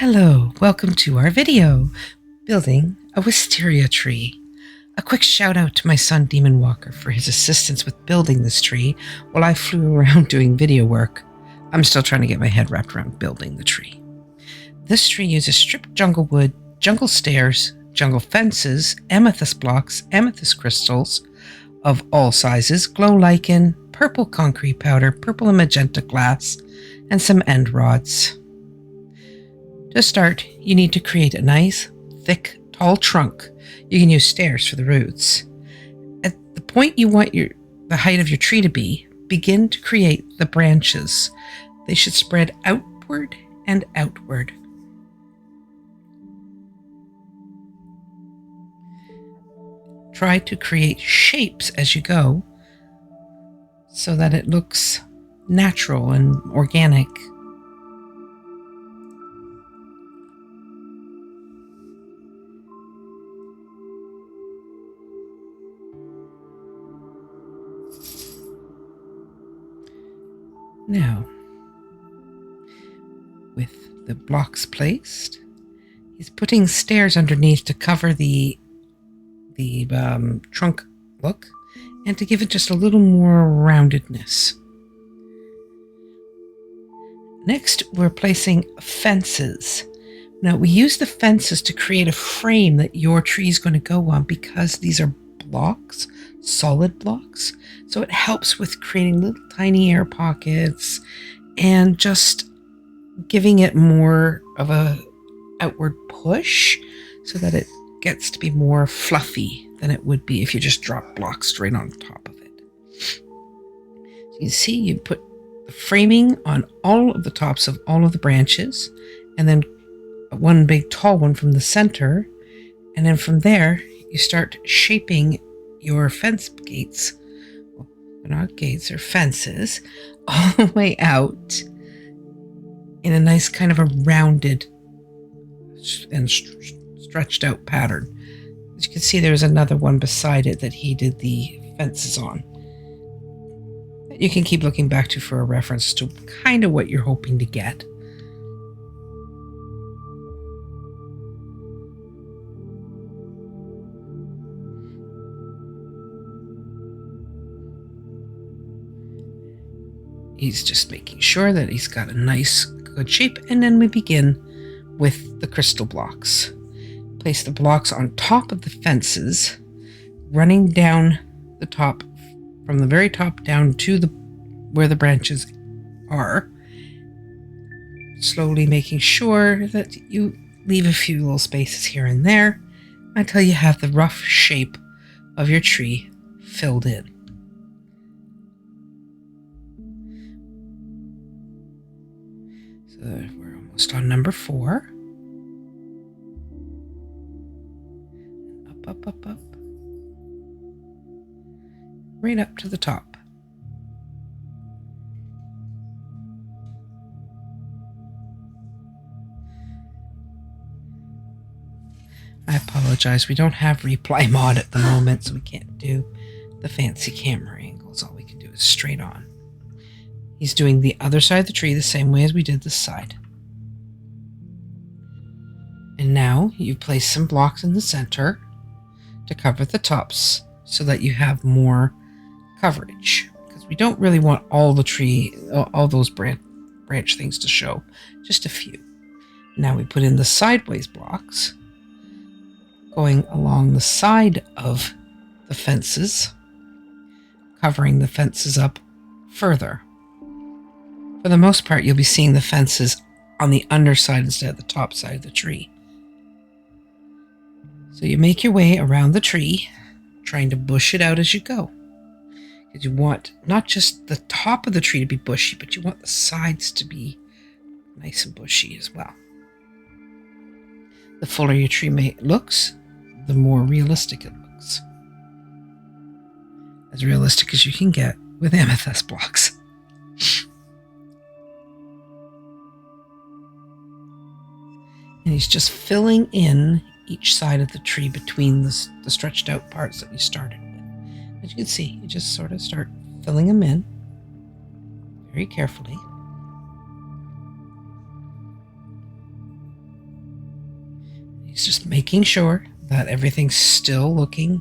Hello, welcome to our video, building a wisteria tree. A quick shout out to my son Demon Walker for his assistance with building this tree while I flew around doing video work. I'm still trying to get my head wrapped around building the tree. This tree uses stripped jungle wood, jungle stairs, jungle fences, amethyst blocks, amethyst crystals of all sizes, glow lichen, purple concrete powder, purple and magenta glass, and some end rods. To start, you need to create a nice, thick, tall trunk. You can use stairs for the roots. At the point you want the height of your tree to be, begin to create the branches. They should spread outward and outward. Try to create shapes as you go so that it looks natural and organic. Now, with the blocks placed, he's putting stairs underneath to cover the trunk look and to give it just a little more roundedness. Next, we're placing fences. Now, we use the fences to create a frame that your tree is going to go on because these are blocks, solid blocks. So it helps with creating little tiny air pockets and just giving it more of a outward push so that it gets to be more fluffy than it would be if you just drop blocks straight on top of it. So you can see you put the framing on all of the tops of all of the branches, and then one big tall one from the center, and then from there you start shaping your fence gates. Well, they're not gates, they're fences, all the way out in a nice kind of a rounded and stretched out pattern. As you can see, there's another one beside it that he did the fences on. You can keep looking back to for a reference to kind of what you're hoping to get. He's just making sure that he's got a nice, good shape, and then we begin with the crystal blocks. Place the blocks on top of the fences, running down the top, from the very top down to where the branches are, slowly making sure that you leave a few little spaces here and there until you have the rough shape of your tree filled in. We're almost on number 4. Up, up, up. Right up to the top. I apologize. We don't have reply mod at the moment, so we can't do the fancy camera angles. All we can do is straight on. He's doing the other side of the tree the same way as we did this side. And now you place some blocks in the center to cover the tops so that you have more coverage. Because we don't really want all the tree, all those branch things to show, just a few. Now we put in the sideways blocks going along the side of the fences, covering the fences up further. For the most part, you'll be seeing the fences on the underside instead of the top side of the tree. So you make your way around the tree, trying to bush it out as you go. Because you want not just the top of the tree to be bushy, but you want the sides to be nice and bushy as well. The fuller your tree looks, the more realistic it looks. As realistic as you can get with amethyst blocks. And he's just filling in each side of the tree between the stretched out parts that we started with. As you can see, you just sort of start filling them in very carefully. He's just making sure that everything's still looking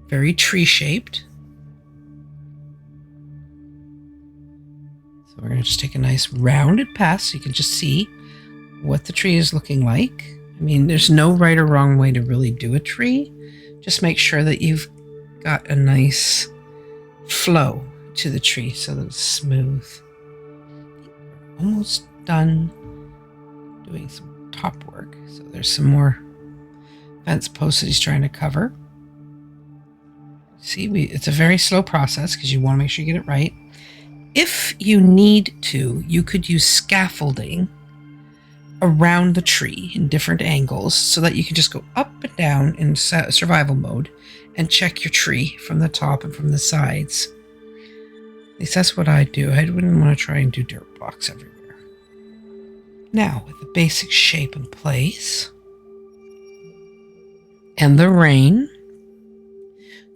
very tree-shaped. So we're going to just take a nice rounded pass so you can just see what the tree is looking like. I mean, there's no right or wrong way to really do a tree. Just make sure that you've got a nice flow to the tree so that it's smooth. Almost done doing some top work. So there's some more fence posts that he's trying to cover. See, it's a very slow process because you want to make sure you get it right. If you need to, you could use scaffolding around the tree in different angles so that you can just go up and down in survival mode and check your tree from the top and from the sides. At least that's what I do. I wouldn't want to try and do dirt blocks everywhere. Now, with the basic shape in place and the rain,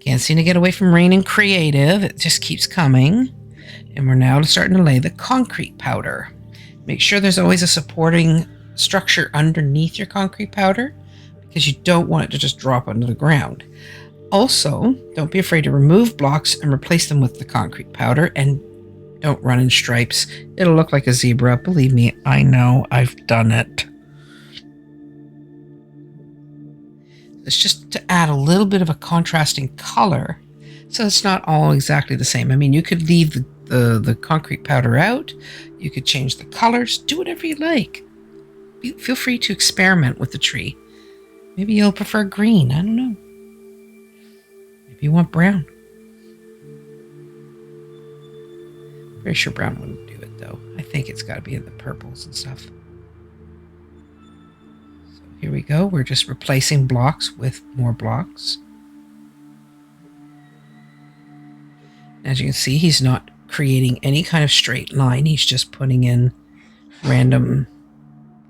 can't seem to get away from rain and creative. It just keeps coming. And we're now starting to lay the concrete powder. Make sure there's always a supporting structure underneath your concrete powder because you don't want it to just drop onto the ground. Also, don't be afraid to remove blocks and replace them with the concrete powder, and don't run in stripes. It'll look like a zebra. Believe me, I know. I've done it. It's just to add a little bit of a contrasting color so it's not all exactly the same. I mean, you could leave the concrete powder out. You could change the colors. Do whatever you like. Feel free to experiment with the tree. Maybe you'll prefer green. I don't know. Maybe you want brown. Pretty sure brown wouldn't do it, though. I think it's got to be in the purples and stuff. So here we go. We're just replacing blocks with more blocks. As you can see, he's not creating any kind of straight line. He's just putting in random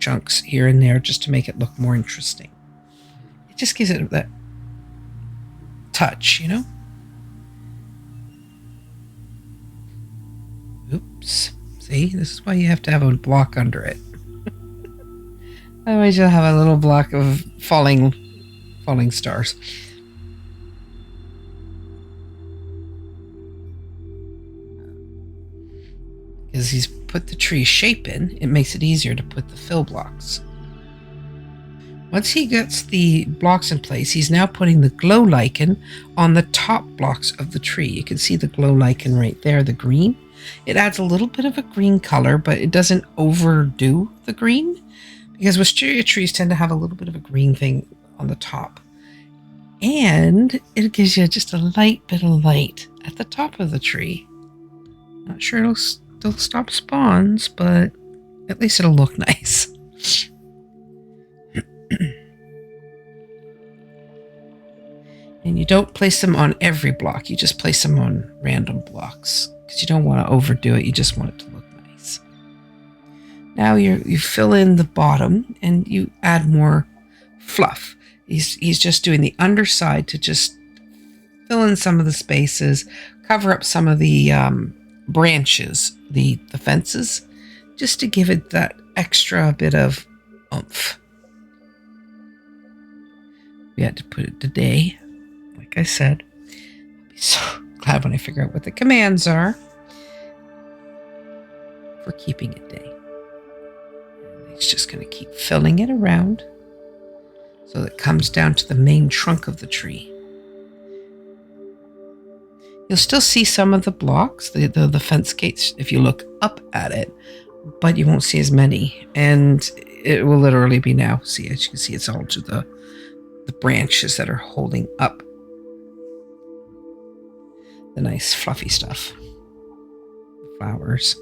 chunks here and there just to make it look more interesting. It just gives it that touch, you know? Oops. See, this is why you have to have a block under it. Otherwise you'll have a little block of falling stars. Because he's put the tree shape in, it makes it easier to put the fill blocks. Once he gets the blocks in place, he's now putting the glow lichen on the top blocks of the tree. You can see the glow lichen right there, the green. It adds a little bit of a green color, but it doesn't overdo the green, because wisteria trees tend to have a little bit of a green thing on the top. And it gives you just a light bit of light at the top of the tree. Not sure it'll still stop spawns, but at least it'll look nice. And you don't place them on every block. You just place them on random blocks because you don't want to overdo it. You just want it to look nice. Now you fill in the bottom and you add more fluff. He's just doing the underside to just fill in some of the spaces, cover up some of the branches, the fences, just to give it that extra bit of oomph. We had to put it today, like I said. I'll be so glad when I figure out what the commands are for keeping it day. And it's just going to keep filling it around so that it comes down to the main trunk of the tree. You'll still see some of the blocks, the fence gates, if you look up at it, but you won't see as many. And it will literally be now. See, as you can see, it's all to the branches that are holding up the nice fluffy stuff. The flowers.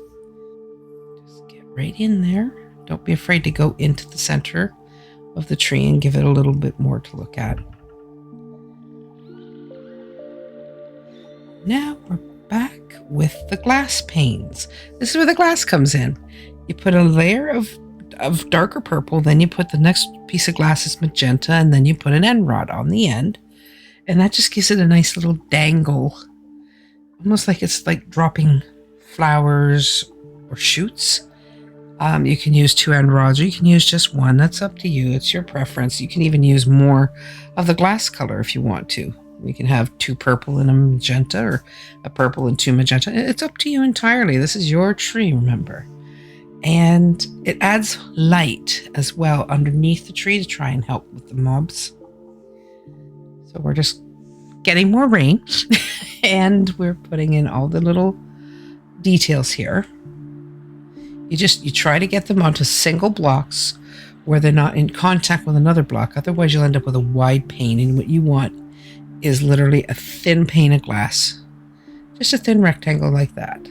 Just get right in there. Don't be afraid to go into the center of the tree and give it a little bit more to look at. Now we're back with the glass panes. This is where the glass comes in. You put a layer of darker purple, then you put the next piece of glass is magenta, and then you put an end rod on the end. And that just gives it a nice little dangle. Almost like it's like dropping flowers or shoots. You can use 2-end rods, or you can use just one. That's up to you. It's your preference. You can even use more of the glass color if you want to. You can have 2 purple and a magenta, or a purple and 2 magenta. It's up to you entirely. This is your tree, remember. And it adds light as well underneath the tree to try and help with the mobs. So we're just getting more rain and we're putting in all the little details here. You try to get them onto single blocks where they're not in contact with another block. Otherwise, you'll end up with a wide pane. And what you want is literally a thin pane of glass. Just a thin rectangle like that.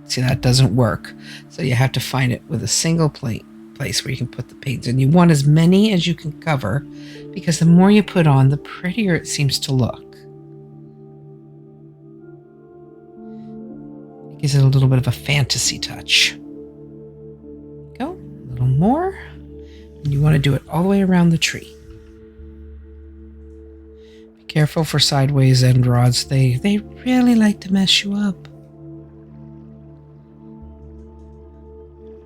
See, that doesn't work. So you have to find it with a single place where you can put the paints. And you want as many as you can cover, because the more you put on, the prettier it seems to look. It gives it a little bit of a fantasy touch. Go, a little more. And you want to do it all the way around the tree. Be careful for sideways end rods. They really like to mess you up.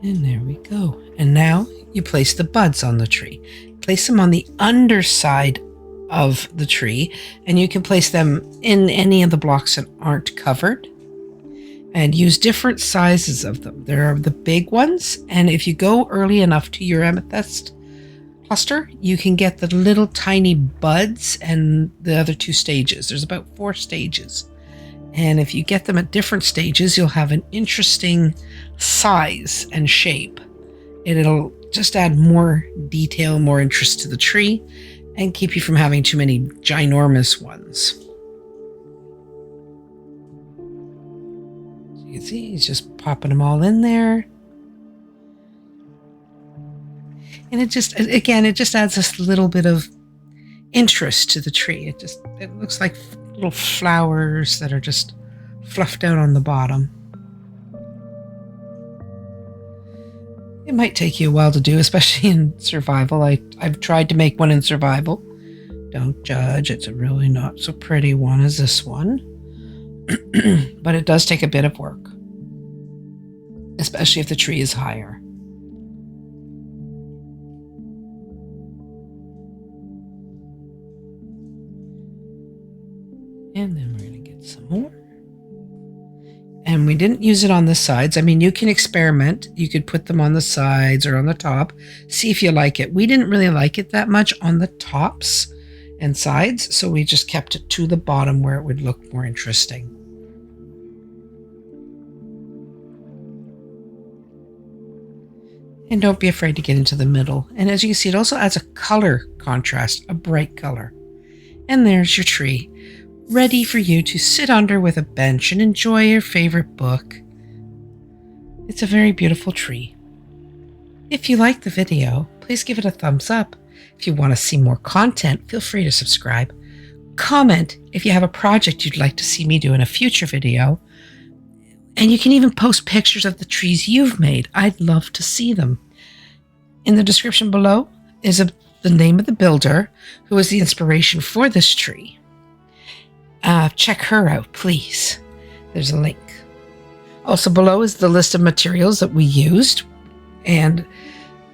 And there we go. And now you place the buds on the tree. Place them on the underside of the tree, and you can place them in any of the blocks that aren't covered. And use different sizes of them. There are the big ones, and if you go early enough to your amethyst cluster, you can get the little tiny buds and the other 2 stages. There's about 4 stages. And if you get them at different stages, you'll have an interesting size and shape. And it'll just add more detail, more interest to the tree, and keep you from having too many ginormous ones. So you can see he's just popping them all in there. And it just adds this little bit of interest to the tree. It looks like little flowers that are just fluffed out on the bottom. It might take you a while to do, especially in survival. I've tried to make one in survival. Don't judge. It's a really not so pretty one as this one. But it does take a bit of work, especially if the tree is higher. And then we're going to get some more. And we didn't use it on the sides. I mean, you can experiment. You could put them on the sides or on the top. See if you like it. We didn't really like it that much on the tops and sides, so we just kept it to the bottom where it would look more interesting. And don't be afraid to get into the middle. And as you can see, it also adds a color contrast, a bright color. And there's your tree, ready for you to sit under with a bench and enjoy your favorite book. It's a very beautiful tree. If you like the video, please give it a thumbs up. If you want to see more content, feel free to subscribe. Comment if you have a project you'd like to see me do in a future video. And you can even post pictures of the trees you've made. I'd love to see them. In the description below is the name of the builder who was the inspiration for this tree. Check her out, please. There's a link. Also below is the list of materials that we used and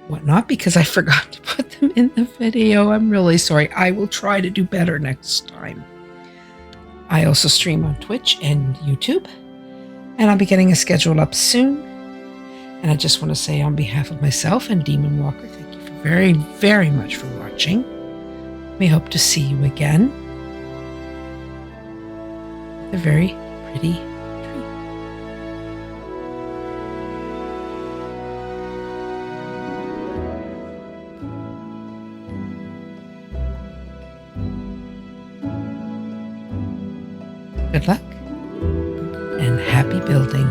whatnot, because I forgot to put them in the video. I'm really sorry. I will try to do better next time. I also stream on Twitch and YouTube, and I'll be getting a schedule up soon. And I just want to say, on behalf of myself and Demon Walker, thank you very, very much for watching. We hope to see you again. A very pretty tree. Good luck and happy building.